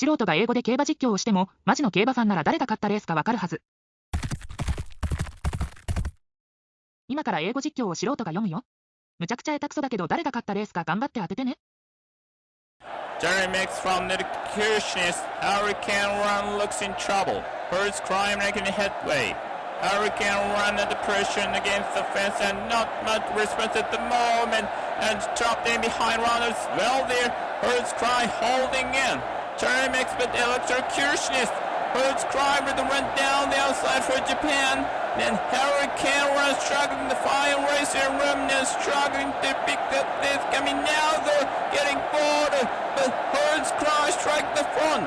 素人が英語で競馬実況をしても、マジの競馬ファンなら誰が勝ったレースかわかるはず。今から英語実況を素人が読むよ。むちゃくちゃ下手くそだけど誰が勝ったレースか頑張って当ててね。Jerry Mix from the Excursionist. Hurricane Run looks in trouble. Birds crying making headway. Hurricane Run under pressure against the fence and not much response at the moment. And dropped in behind runners. Well there. Birds cry holding in. Jerry Mix but Excursionist. Birds cry with the run down the outside for Japan. Then Hurricane Run struggling to find racer remnants, struggling to pick up this coming now though, getting bored, but Birds Cry strike the front.